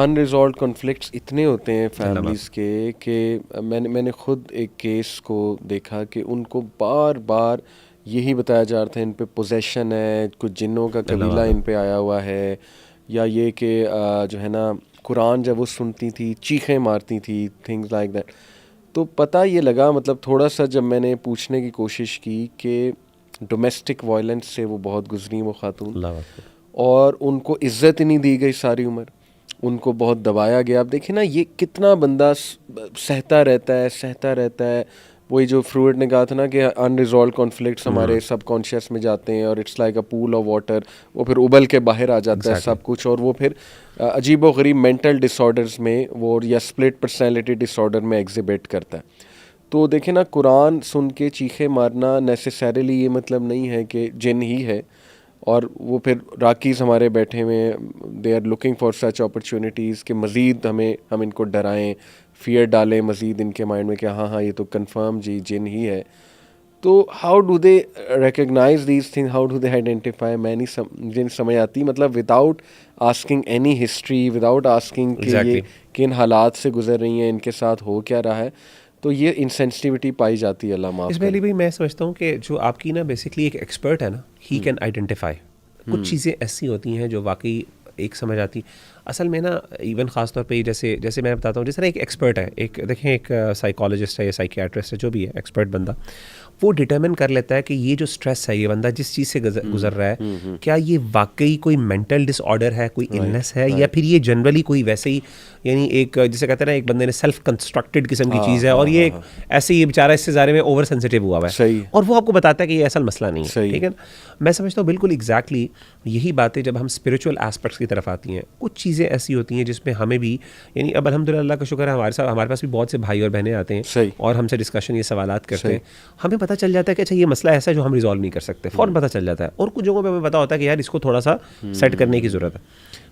Unresolved conflicts इतने होते हैं फैमिलीज़ के कि मैंने खुद एक केस को देखा कि उनको बार बार यही बताया जा रहा था इन पे पोजेशन है, कुछ जिन्नों का कबीला इन पे आया हुआ है, या ये कि जो है ना कुरान जब वो सुनती थी चीखें मारती थी, थिंग्स लाइक दैट। तो पता ये लगा, मतलब थोड़ा सा जब मैंने पूछने की कोशिश की कि डोमेस्टिक वायलेंस से वो बहुत गुजरी वो खातून, और उनको इज़्ज़त ही नहीं दी गई सारी उम्र, उनको बहुत दबाया गया। अब देखिए ना ये कितना बंदा सहता रहता है। वही जो फ्रूड ने कहा था ना कि अनरिजॉल्व कॉन्फ्लिक्ट्स हमारे सबकॉन्शियस में जाते हैं और it's like a pool of water, वो फिर उबल के बाहर आ जाता है सब कुछ, और वो फिर अजीब व गरीब मेंटल डिसऑर्डर्स में वो या स्प्लिट पर्सनैलिटी डिसऑर्डर में एग्जिबिट करता है। तो देखें ना, कुरान सुन के चीखे मारना नेसेसरीली ये मतलब नहीं है कि जिन ही है, और वो फिर राकीज़ हमारे बैठे हुए they are looking for such opportunities कि मज़ीद हम इनको डराएं, फियर डालें मज़ीद इनके माइंड में कि हाँ ये तो कंफर्म जी जिन ही है। तो how do they recognize these thing, how do they identify? मैं नहीं समझ आती, मतलब without asking any history, without asking कि ये किन हालात से गुजर रही हैं, इनके साथ हो क्या रहा है, तो ये इनसेंसिटिविटी पाई जाती है। अल्लाह माफ़ करे। भाई मैं समझता हूँ कि जो आपकी ना बेसिकली एक एक्सपर्ट है ना, ही कैन आइडेंटिफाई। कुछ चीज़ें ऐसी होती हैं जो वाकई एक समझ आती असल में ना, इवन ख़ास तौर पे जैसे मैं बताता हूँ, जिस तरह एक एक्सपर्ट है, एक देखें एक साइकोलॉजिस्ट है या साइकियाट्रिस्ट है, जो भी है एक्सपर्ट बंदा, वो डिटरमिन कर लेता है कि ये जो स्ट्रेस है, ये बंदा जिस चीज़ से गुजर रहा है, क्या ये वाकई कोई मेंटल डिसऑर्डर है, कोई इलनेस है, या फिर ये जनरली कोई वैसे ही, यानी एक जिसे कहते हैं ना, एक बंदे ने सेल्फ कंस्ट्रक्टेड किस्म की चीज़ है, और ये ऐसे ही बेचारा इससे ज़्यादा में ओवर सेंसिटिव हुआ है, और वो आपको बताता है कि ये असल मसला नहीं है। ठीक है, मैं समझता हूँ बिल्कुल एग्जैक्टली यही बातें जब हम स्पिरिचुअल एस्पेक्ट्स की तरफ आती हैं, कुछ चीज़ें ऐसी होती हैं जिसमें हमें भी, यानी अब अल्हम्दुलिल्लाह का शुक्र है, हमारे पास भी बहुत से भाई और बहनें आते हैं और हमसे डिस्कशन, ये सवालात करते हैं, हमें पता चल जाता है कि अच्छा ये मसला ऐसा है जो हम रिजॉल्व नहीं कर सकते, फ़ौरन पता चल जाता है, और कुछ जगहों पे हमें पता होता है कि यार इसको थोड़ा सा सेट करने की ज़रूरत है।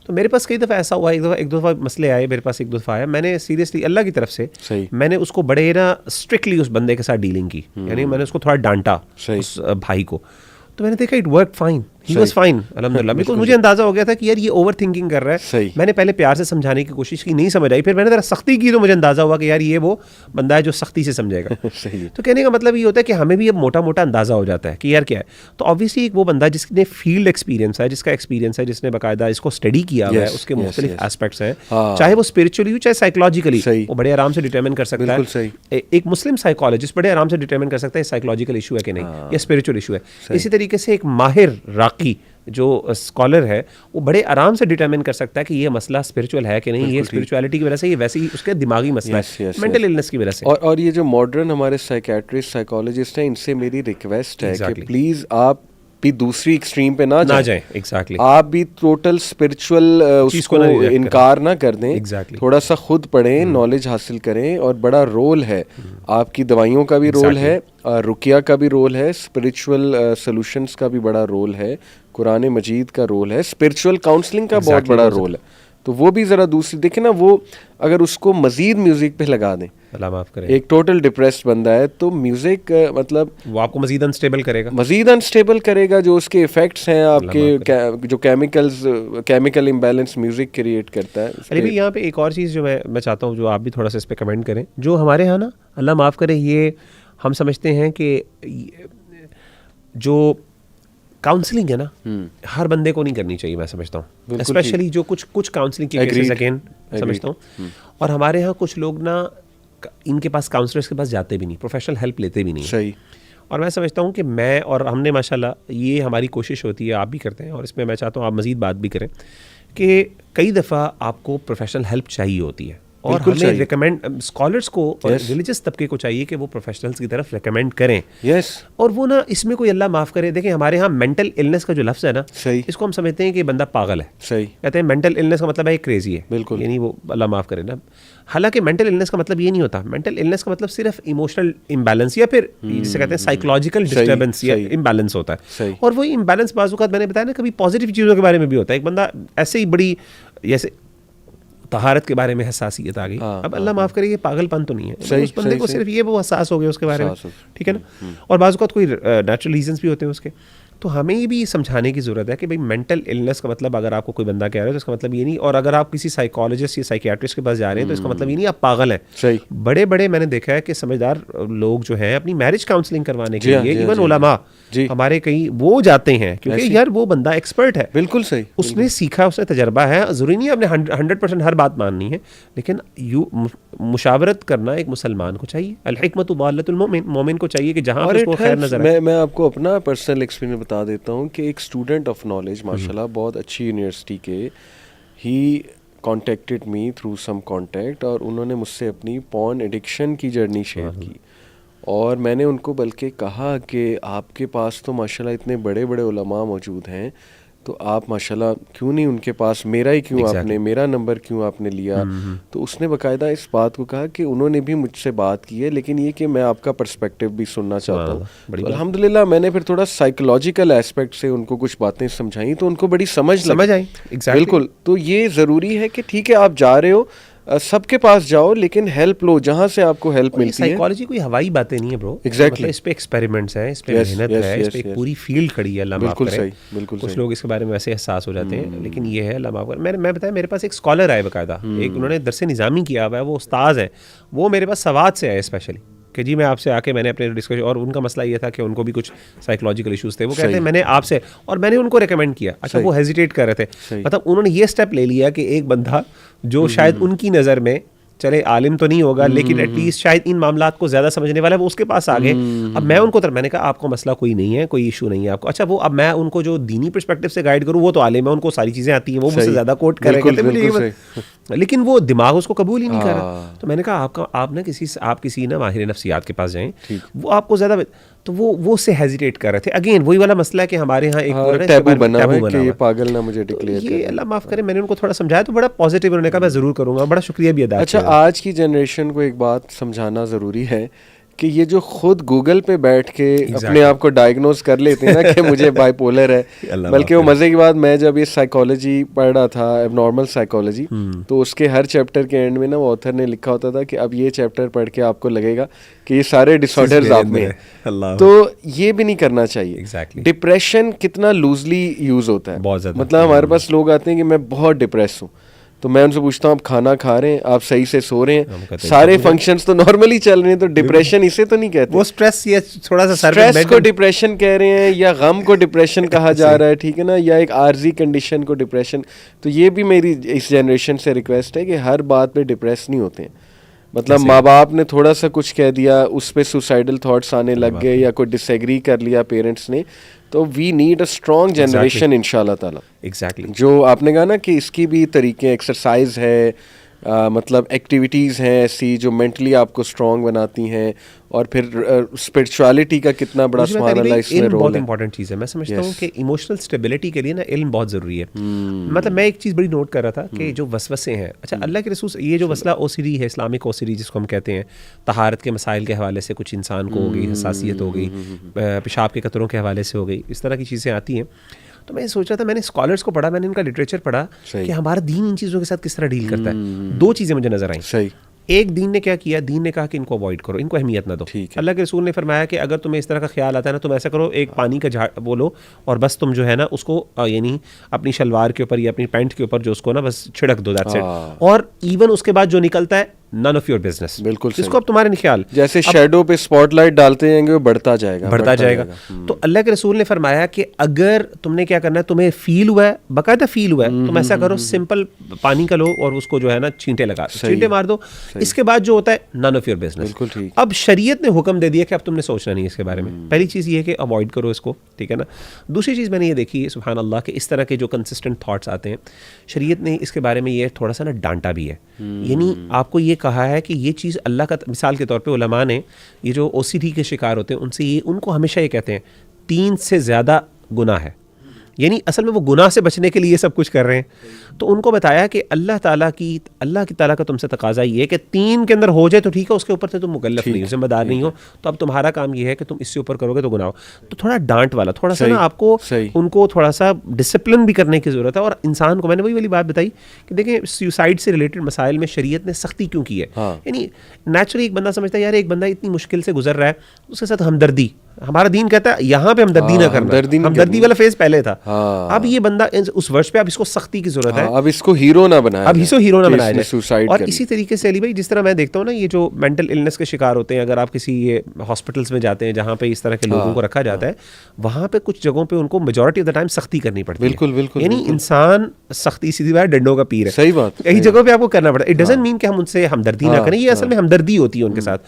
तो मेरे पास कई दफ़ा ऐसा हुआ, एक दफ़ा मसले आए मेरे पास, एक दफ़ा आया, मैंने सीरियसली अल्लाह की तरफ से मैंने उसको बड़े ना स्ट्रिक्टली उस बंदे के साथ डीलिंग की, यानी मैंने उसको थोड़ा डांटा उस भाई को, तो मैंने देखा it work fine, he was fine अल्हम्दुलिल्लाह, बिकॉज़ मुझे अंदाजा हो गया था कि यार ये ओवर थिंकिंग कर रहा है। मैंने पहले प्यार से समझाने की कोशिश की, नहीं समझ आई, फिर मैंने जरा सख्ती की तो मुझे अंदाजा हुआ कि यार ये वो बंदा है जो सख्ती से समझेगा। तो कहने का मतलब ये होता है कि हमें भी अब मोटा मोटा अंदाजा हो जाता है कि यार क्या है। तो ऑब्वियसली एक वो बंदा जिसने फील्ड एक्सपीरियंस है, जिसका एक्सपीरियंस है, जिसने बाकायदा इसको स्टडी किया हुआ है, उसके मुख्तलिफ एस्पेक्ट्स हैं, चाहे वो स्पिरिचुअली हो चाहे साइकोलॉजिकली, वो बड़े आराम से डिटरमिन कर सकता है। एक मुस्लिम साइकोलॉजिस्ट बड़े आराम से डिटरमिन कर सकता है साइकोलॉजिकल इशू है कि नहीं, या स्पिरिचुअल इशू है। इसी तरीके से एक माहिर राकी जो स्कॉलर है, वो बड़े आराम से डिटरमिन कर सकता है कि ये मसला स्पिरिचुअल है कि नहीं, ये स्पिरिचुअलिटी की वजह से, ये वैसे ही उसके दिमागी मसला है, मेंटल इलनेस की वजह से। और ये जो मॉडर्न हमारे साइकियाट्रिस्ट साइकोलॉजिस्ट हैं, इनसे मेरी रिक्वेस्ट है कि प्लीज़ आप भी दूसरी एक्सट्रीम पे ना जाएं। एग्जैक्टली, आप भी टोटल स्पिरिचुअल उसको इनकार ना कर दें। थोड़ा सा खुद पढ़ें, नॉलेज हासिल करें, और बड़ा रोल है आपकी, दवाइयों का भी रोल है, रुकिया का भी रोल है, स्पिरिचुअल सॉल्यूशंस का भी बड़ा रोल है, कुरान मजीद का रोल है, स्पिरिचुअल काउंसलिंग का बहुत बड़ा रोल है। तो वो भी ज़रा दूसरी देखें ना, वो अगर उसको मज़ीद म्यूज़िक पे लगा दें, अल्लाह माफ़ करे, एक टोटल डिप्रेस्ड बंदा है, तो म्यूज़िक मतलब वो आपको मज़ीद अनस्टेबल करेगा, जो उसके इफ़ेक्ट्स हैं आपके, जो केमिकल इम्बैलेंस म्यूज़िक क्रिएट करता है। अरे भाई यहाँ पे एक और चीज़ जो मैं चाहता हूँ, जो आप भी थोड़ा सा इस पर कमेंट करें, जो हमारे यहाँ ना, अल्लाह माफ़ करे, ये हम समझते हैं कि जो काउंसलिंग है ना, हर बंदे को नहीं करनी चाहिए, मैं समझता हूँ, स्पेशली जो कुछ काउंसलिंग के केसेस अगेन समझता हूँ। और हमारे यहाँ कुछ लोग ना, इनके पास काउंसलर्स के पास जाते भी नहीं, प्रोफेशनल हेल्प लेते भी नहीं। सही। और मैं समझता हूँ कि मैं और हमने माशाल्लाह, ये हमारी कोशिश होती है, आप भी करते हैं, और इसमें मैं चाहता हूँ आप मज़ीद बात भी करें कि कई दफ़ा आपको प्रोफेशनल हेल्प चाहिए होती है, और हमें रिकमेंड स्कॉलर्स को और रिलीजियस तबके को चाहिए कि वो प्रोफेशनल्स की तरफ रिकमेंड करें। और वो ना, इसमें कोई अल्लाह माफ़ करे, देखें हमारे यहाँ मेंटल इलनेस का जो लफ्ज़ है ना, इसको हम समझते हैं कि बंदा पागल है। कहते हैं मेंटल इलनेस का मतलब है क्रेजी है, बिल्कुल, यानी वो अल्लाह माफ़ करे ना। हालांकि मेंटल इलनेस का मतलब ये नहीं होता, मेंटल इलनेस का मतलब सिर्फ इमोशनल इम्बैलेंस, या फिर जिसे कहते हैं साइकोलॉजिकल डिस्टर्बेंस या इम्बैलेंस होता है। और वो इम्बैलेंस बाज़ मैंने बताया ना, कभी पॉजिटिव चीज़ों के बारे में भी होता है। एक बंदा ऐसे ही बड़ी, जैसे तहारत के बारे में हसासियत आ गई, अब अल्लाह माफ़ करे, ये पागलपन तो नहीं है, उस बंदे को सिर्फ ये वो हसास हो गया उसके बारे में, ठीक है ना। और बाज़ औक़ात कोई नेचुरल रीजंस भी होते हैं उसके, तो हमें ये भी समझाने की ज़रूरत है कि भाई मेंटल इलनेस का मतलब अगर आपको कोई बंदा कह रहा है तो इसका मतलब ये नहीं, और अगर आप किसी साइकोलॉजिस्ट या साइकियाट्रिस्ट के पास जा रहे हैं तो इसका मतलब ये नहीं आप पागल हैं। सही। बड़े बड़े मैंने देखा है कि समझदार लोग जो हैं अपनी मैरिज काउंसलिंग करवाने के लिए, इवन उलमा हमारे कहीं वो जाते हैं क्योंकि यार वो बंदा एक्सपर्ट है। बिल्कुल सही। उसने सीखा, उसने तजर्बा है। ज़रूरी नहीं आपने 100% हर बात माननी है, लेकिन मुशावरत करना एक मुसलमान को चाहिए। अल हिकमतु दाल्लतुल मोमिन, मोमिन को चाहिए कि जहाँ पे उसको खैर नजर आए। मैं आपको अपना पर्सनल एक्सपीरियंस बता देता हूँ कि एक स्टूडेंट ऑफ नॉलेज माशाल्लाह बहुत अच्छी यूनिवर्सिटी के, he contacted me through some contact, और उन्होंने मुझसे अपनी पॉर्न एडिक्शन की जर्नी शेयर की। और मैंने उनको बल्कि कहा कि आपके पास तो माशाल्लाह इतने बड़े बड़े उलमा मौजूद हैं, तो आप माशाल्लाह क्यों नहीं उनके पास, मेरा ही क्यों आपने, मेरा नंबर क्यों आपने लिया। तो उसने बाकायदा इस बात को कहा कि उन्होंने भी मुझसे बात की है, लेकिन ये कि मैं आपका पर्सपेक्टिव भी सुनना चाहता हूँ। तो अल्हम्दुलिल्लाह मैंने फिर थोड़ा साइकोलॉजिकल एस्पेक्ट से उनको कुछ बातें समझाई तो उनको बड़ी समझ आई। बिल्कुल। तो ये ज़रूरी है कि ठीक है आप जा रहे हो, सबके पास जाओ, लेकिन हेल्प लो जहाँ से आपको हेल्प मिलती है। साइकोलॉजी कोई हवाई बातें नहीं है ब्रो। एग्जैक्टली। इस पे एक्सपेरिमेंट्स हैं, इस पे मेहनत है, इस पे एक पूरी फील्ड खड़ी है। अल्लाह माफ करे, बिल्कुल कुछ लोग इसके बारे में वैसे एहसास हो जाते हैं, लेकिन ये है अल्लाह माफ करे। मैं बताया, मेरे पास एक स्कॉलर आए बाकायदा, एक उन्होंने दरस निज़ामी किया हुआ है, वो उस्ताद है, वो मेरे पास सवाद से आए स्पेशली कि जी मैं आपसे आके मैंने अपने डिस्कशन, और उनका मसला ये था कि उनको भी कुछ साइकोलॉजिकल इश्यूज थे। वो कहते हैं मैंने आपसे, और मैंने उनको रिकमेंड किया। अच्छा, वो हेजिटेट कर रहे थे, मतलब उन्होंने ये स्टेप ले लिया कि एक बंदा जो शायद उनकी नज़र में चले आलिम तो नहीं होगा, लेकिन एटलीस्ट शायद इन मामलात को ज़्यादा समझने वाला है, वो उसके पास आ गए। अब मैं उनको मैंने कहा आपको मसला कोई नहीं है, कोई इशू नहीं है आपको। अच्छा, वो अब मैं उनको जो दीनी पर्सपेक्टिव से गाइड करूँ, वो तो आलिम है, उनको सारी चीज़ें आती हैं, वो मुझसे ज़्यादा कोट कर रहे हैं, लेकिन वो दिमाग उसको कबूल ही नहीं कर रहा। तो मैंने कहा आप ना किसी ना माहिर नफ्सियात के पास जाएं, वो आपको ज़्यादा, तो वो उससे हेजिटेट कर रहे थे। अगेन वही वाला मसला है कि हमारे यहाँ एक टैबू बना है कि ये पागल ना मुझे डिक्लेयर करे। ये अल्लाह माफ़ करे, मैंने उनको थोड़ा समझाया तो बड़ा पॉजिटिव, उन्होंने कहा मैं ज़रूर करूँगा, बड़ा शुक्रिया भी अदा। अच्छा, आज की जनरेशन को एक बात समझाना ज़रूरी है कि ये जो खुद गूगल पे बैठ के अपने आप को डायग्नोज कर लेते हैं ना कि मुझे बाइपोलर है, बल्कि वो मज़े की बात, मैं जब ये साइकोलॉजी पढ़ रहा था, एबनॉर्मल साइकोलॉजी, तो उसके हर चैप्टर के एंड में ना वो ऑथर ने लिखा होता था कि अब ये चैप्टर पढ़ के आपको लगेगा कि ये सारे डिसऑर्डर्स आप में हैं। तो ये भी नहीं करना चाहिए। डिप्रेशन कितना लूजली यूज होता है, मतलब हमारे पास लोग आते हैं कि मैं बहुत डिप्रेस हूँ, तो मैं उनसे पूछता हूँ आप खाना खा रहे हैं, आप सही से सो रहे हैं, सारे फंक्शंस तो नॉर्मली चल रहे हैं, तो डिप्रेशन इसे तो नहीं कहते। वो स्ट्रेस या थोड़ा सा स्ट्रेस को डिप्रेशन कह रहे हैं, या गम को डिप्रेशन कहा जा रहा है, ठीक है ना, या एक आर्जी कंडीशन को डिप्रेशन। तो ये भी मेरी इस जनरेशन से रिक्वेस्ट है कि हर बात पे डिप्रेस नहीं होते हैं। मतलब माँ बाप ने थोड़ा सा कुछ कह दिया, उस पर सुसाइडल थॉट्स आने लग गए, या कोई डिसएग्री कर लिया पेरेंट्स ने, तो we need a strong generation इंशाल्लाह ताला। एग्जैक्टली। जो आपने कहा ना कि इसकी भी तरीके, एक्सरसाइज है, मतलब एक्टिविटीज़ हैं ऐसी जो मेंटली आपको स्ट्रॉन्ग बनाती हैं, और फिर स्पिरिचुअलिटी का कितना बड़ा सुभान अल्लाह इसमें रोल है। बहुत इंपॉर्टेंट चीज़ है। मैं समझता हूँ कि इमोशनल स्टेबिलिटी के लिए ना इल्म बहुत ज़रूरी है। मतलब मैं एक चीज़ बड़ी नोट कर रहा था कि जो वसवसे हैं, अच्छा अल्लाह के रसूल, ये जो मसला ओसीडी है, इस्लामिक ओसीडी जिसको हम कहते हैं, तहारत के मसाइल के हवाले से कुछ इंसान को हो गई, हसासियत हो गई, पेशाब के कतरों के हवाले से हो गई, इस तरह की चीज़ें आती हैं। तो मैं सोच रहा था, मैंने स्कॉलर्स को पढ़ा, मैंने इनका लिटरेचर पढ़ा कि हमारा दीन इन चीज़ों के साथ किस तरह डील करता है। दो चीज़ें मुझे नजर आई। सही। एक, दीन ने क्या किया, दीन ने कहा कि इनको अवॉइड करो, इनको अहमियत ना दो। अल्लाह के रसूल ने फरमाया कि अगर तुम्हें इस तरह का ख्याल आता है ना, तुम ऐसा करो, एक पानी का झाड़ बोलो और बस तुम जो है ना उसको यानी अपनी शलवार के ऊपर या अपनी पैंट के ऊपर जो उसको ना बस छिड़क दो, दैट्स इट। और इवन उसके बाद जो निकलता है, नन ऑफ योर बिजनेस। बिल्कुल। इसको अब तुम्हारे ख्याल, जैसे शेडो पे स्पॉटलाइट डालते जाएंगे वो बढ़ता जाएगा। तो अल्लाह के रसूल ने फरमाया कि अगर तुमने क्या करना है, तुम्हें फील हुआ है, बाकायदा फील हुआ है, तुम ऐसा करो, सिंपल पानी का लो और उसको जो है ना छींटे मार दो। इसके बाद जो होता है, नन ऑफ योर बिजनेस। अब शरीयत ने हुक्म दे दिया कि अब तुमने सोचना नहीं इसके बारे में। पहली चीज़ ये है कि अवॉइड करो इसको, ठीक है ना। दूसरी चीज़ मैंने ये देखी है, सुभान अल्लाह, के इस तरह के जो कंसिस्टेंट थॉट्स आते हैं, शरीयत ने इसके बारे में ये थोड़ा सा ना डांटा भी है। यानी आपको ये कहा है कि ये चीज़ अल्लाह का, मिसाल के तौर पे उलमा ने ये जो ओसीडी के शिकार होते हैं उनसे ये, उनको हमेशा ये कहते हैं 3 से ज़्यादा गुनाह है, यानी असल में वो गुनाह से बचने के लिए सब कुछ कर रहे हैं। तो उनको बताया कि अल्लाह की ताला का तुमसे तकाजा ये है कि 3 के अंदर हो जाए तो ठीक है, उसके ऊपर से तुम मुकल्लफ नहीं हो, जिम्मेदार नहीं हो, तो अब तुम्हारा काम ये है कि तुम इससे ऊपर करोगे तो गुनाह हो। तो थोड़ा डांट वाला, थोड़ा सा ना आपको उनको थोड़ा सा डिसिप्लिन भी करने की ज़रूरत है। और इंसान को, मैंने वही वाली बात बताई कि देखें, सुसाइड से रिलेटेड मसाइल में शरीयत ने सख्ती क्यों की है। यानी नेचुरली एक बंदा समझता है यार एक बंदा इतनी मुश्किल से गुजर रहा है, उसके साथ हमदर्दी, हमारा दीन कहता है यहाँ पे हमदर्दी ना करना, हमदर्दी नहीं हमदर्दी करनी। वाला फेज पहले था। हाँ। अब ये बंदा उस वर्ष पे अब इसको सख्ती की जरूरत है, अब इसको हीरो ना बनाया अब जाए इसको हीरो ना कि बनाया इसने जाए। सुसाइड और कर इसी ली। तरीके से अली भाई जिस तरह मैं देखता हूँ ना, ये जो मेंटल इलनेस के शिकार होते हैं, अगर आप किसी ये हॉस्पिटल्स में जाते हैं जहाँ पे इस तरह के लोगों को रखा जाता है, वहाँ पे कुछ जगहों पे उनको मेजॉरिटी ऑफ द टाइम सख्ती करनी पड़ती है। बिल्कुल, बिल्कुल, यानी बिल्कुल। इंसान सख्ती, सीधी बात, डंडों का पीर है। सही बात, कई सही जगहों पे आपको करना पड़ता है। इट डजंट मीन कि हम उनसे हमदर्दी ना करें, ये असल में हमदर्दी होती है उनके साथ,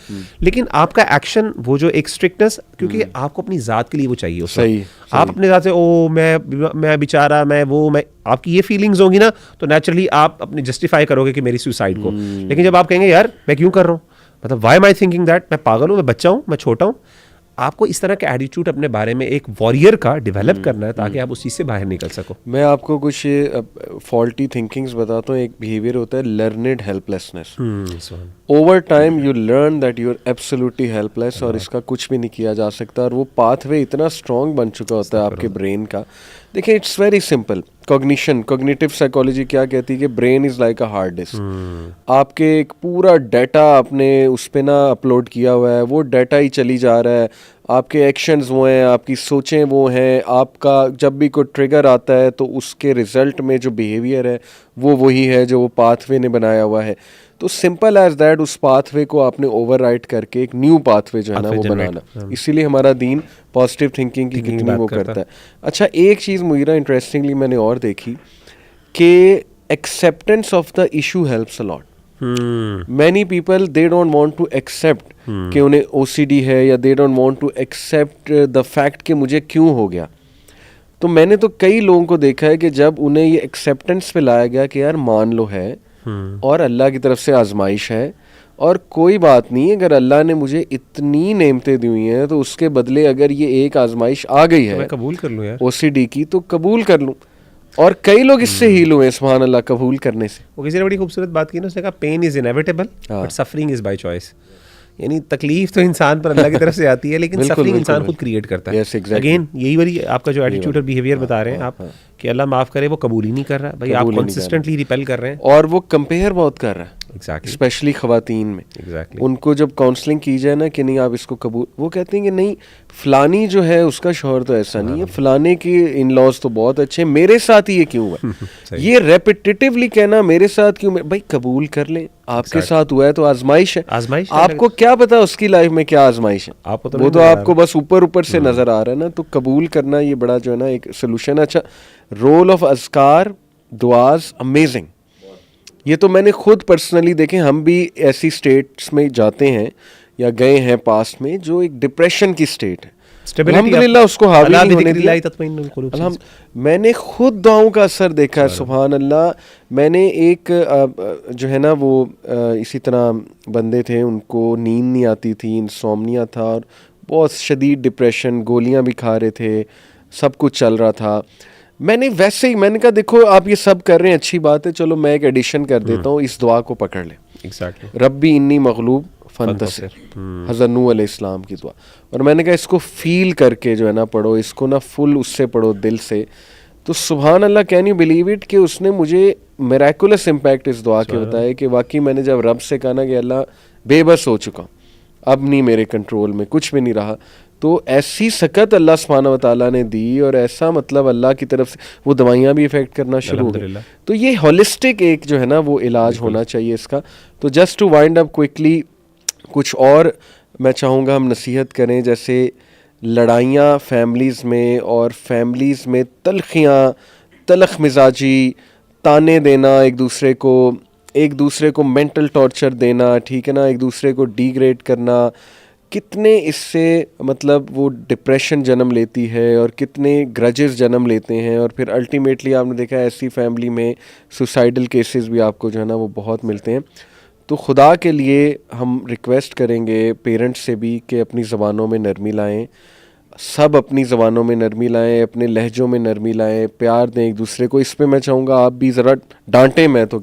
लेकिन आपका एक्शन, वो जो एक स्ट्रिक्टनेस, क्योंकि आपको अपनी जात के लिए वो चाहिए उस सही, वक्त। आप अपने जात से ओ मैं बेचारा, मैं आपकी ये फीलिंग्स होंगी ना, तो नेचुरली आप अपने जस्टिफाई करोगे कि मेरी सुसाइड को। लेकिन जब आप कहेंगे यार मैं क्यों कर रहा हूँ, मतलब why am I thinking that, मैं पागल हूँ, मैं बच्चा हूँ, मैं छोटा हूँ, आपको इस तरह का एटीट्यूड अपने बारे में एक वॉरियर का डेवलप करना है ताकि आप उस चीज़ से बाहर निकल सको। मैं आपको कुछ फॉल्टी थिंकिंग्स बताता हूँ। एक बिहेवियर होता है learned helplessness. Over time you learn that you are absolutely helpless और इसका कुछ भी नहीं किया जा सकता, और वो पाथवे इतना स्ट्रॉन्ग बन चुका होता है आपके ब्रेन का। देखिए it's very simple. Cognitive psychology क्या कहती है कि brain is like a hard disk. आपके एक पूरा डाटा आपने उस पे ना अपलोड किया हुआ है, वो डाटा ही चली जा रहा है, आपके एक्शंस वो हैं, आपकी सोचें वो हैं, आपका जब भी कोई ट्रिगर आता है तो उसके रिजल्ट में जो बिहेवियर है वो वही है जो वो पाथवे ने बनाया हुआ है। तो सिंपल एज दैट उस पाथवे को आपने ओवरराइट करके एक न्यू पाथवे जो है ना वो बनाना। इसीलिए हमारा दीन पॉजिटिव थिंकिंग की कितनी वो करता है। अच्छा, एक चीज़ मुझे इंटरेस्टिंगली मैंने और देखी कि acceptance of the issue helps a lot. Many people they don't want to accept कि उन्हें ओसीडी है, या they don't want to accept the fact कि मुझे क्यों हो गया। तो मैंने तो कई लोगों को देखा है कि जब उन्हें ये एक्सेप्टेंस पे लाया गया कि यार मान लो है और अल्लाह की तरफ से आजमाइश है, और कोई बात नहीं, अगर अल्लाह ने मुझे इतनी नेमतें दी हुई हैं तो उसके बदले अगर ये एक आजमाइश आ गई है मैं कबूल कर लूँ यार, ओसीडी की, तो कबूल कर लूँ। और कई लोग इससे हील हुए सुभान अल्लाह कबूल करने से। वो किसी ने बड़ी खूबसूरत बात की ना, उसने कहा pain is inevitable but suffering is by choice. यानी तकलीफ तो इंसान पर अल्लाह की तरफ से आती है, लेकिन सफरिंग इंसान खुद क्रिएट करता है। अगेन यही वाली आपका जो एटीट्यूड और बिहेवियर बता रहे हैं आप कि अल्लाह माफ करे, वो कबूल ही नहीं कर रहा भाई, आप कंसिस्टेंटली रिपेल कर रहे हैं, और वो कंपेयर बहुत कर रहा है। एग्जैक्टली, स्पेशली खवातीन में। एग्जैक्टली, उनको जब काउंसलिंग की जाए ना कि नहीं आप इसको कबूल, वो कहते हैं कि नहीं फलानी जो है उसका शौहर तो ऐसा नहीं है, फलाने के इन लॉज तो बहुत अच्छे, मेरे साथ ही ये क्यों हुआ। ये रेपिटेटिवली कहना मेरे साथ क्यों, भाई कबूल कर ले, आपके साथ हुआ है तो आजमाइश है। आजमाइश आपको क्या पता उसकी लाइफ में क्या आजमाइश है, वो तो आपको बस ऊपर ऊपर से नजर आ रहा है ना। तो कबूल करना ये बड़ा जो है ना एक सोल्यूशन है। अच्छा, रोल ऑफ अज़कार, दुआज, अमेजिंग। ये तो मैंने खुद पर्सनली देखे, हम भी ऐसी स्टेट्स में जाते हैं या गए हैं पास्ट में जो एक डिप्रेशन की स्टेट है, अल्हम्दुलिल्लाह उसको हावी नहीं होने दिया। मैंने खुद दुआओं का असर देखा है, सुभान अल्लाह। मैंने एक जो है ना वो इसी तरह बंदे थे, उनको नींद नहीं आती थी, इंसोम्निया था और बहुत शदीद डिप्रेशन, गोलियां भी खा रहे थे, सब कुछ चल रहा था। मैंने वैसे ही मैंने कहा देखो आप ये सब कर रहे हैं, अच्छी बात है, चलो मैं एक एडिशन कर देता हूँ, इस दुआ को पकड़ ले। एग्जैक्टली, रब्बी इन्नी मगलूब फंतसिर, हज़रत नूह अलैहिस्सलाम की दुआ। और मैंने कहा इसको फील करके जो है ना पढ़ो, इसको ना फुल उससे पढ़ो, दिल से। तो सुभान अल्लाह, कैन यू बिलीव इट कि उसने मुझे मिरेकुलस इम्पैक्ट इस दुआ के बताया कि वाकई मैंने जब रब से कहा ना कि अल्लाह बेबस हो चुका हूँ, अब नहीं मेरे कंट्रोल में, कुछ भी नहीं रहा, तो ऐसी सकत अल्लाह सुब्हानहू व तआला ने दी, और ऐसा मतलब अल्लाह की तरफ से वो दवाइयाँ भी इफ़ेक्ट करना शुरू हो गई। तो ये होलिस्टिक एक जो है ना वो इलाज होना चाहिए इसका। तो just to wind up quickly, कुछ और मैं चाहूँगा हम नसीहत करें, जैसे लड़ाइयाँ फैमिलीज़ में, और फैमिलीज़ में तलखियाँ, तलख मिजाजी, ताने देना एक दूसरे को मेंटल टॉर्चर देना, ठीक है ना, एक दूसरे को डिग्रेड करना, कितने इससे मतलब वो डिप्रेशन जन्म लेती है और कितने ग्रजेस जन्म लेते हैं, और फिर अल्टीमेटली आपने देखा है ऐसी फैमिली में सुसाइडल केसेस भी आपको जो है ना वो बहुत मिलते हैं। तो खुदा के लिए हम रिक्वेस्ट करेंगे पेरेंट्स से भी कि अपनी ज़बानों में नरमी लाएं, सब अपनी ज़बानों में नरमी लाएं, अपने लहजों में नरमी लाएं, प्यार दें एक दूसरे को। इस पे मैं चाहूँगा आप भी ज़रा डांटें, मैं तो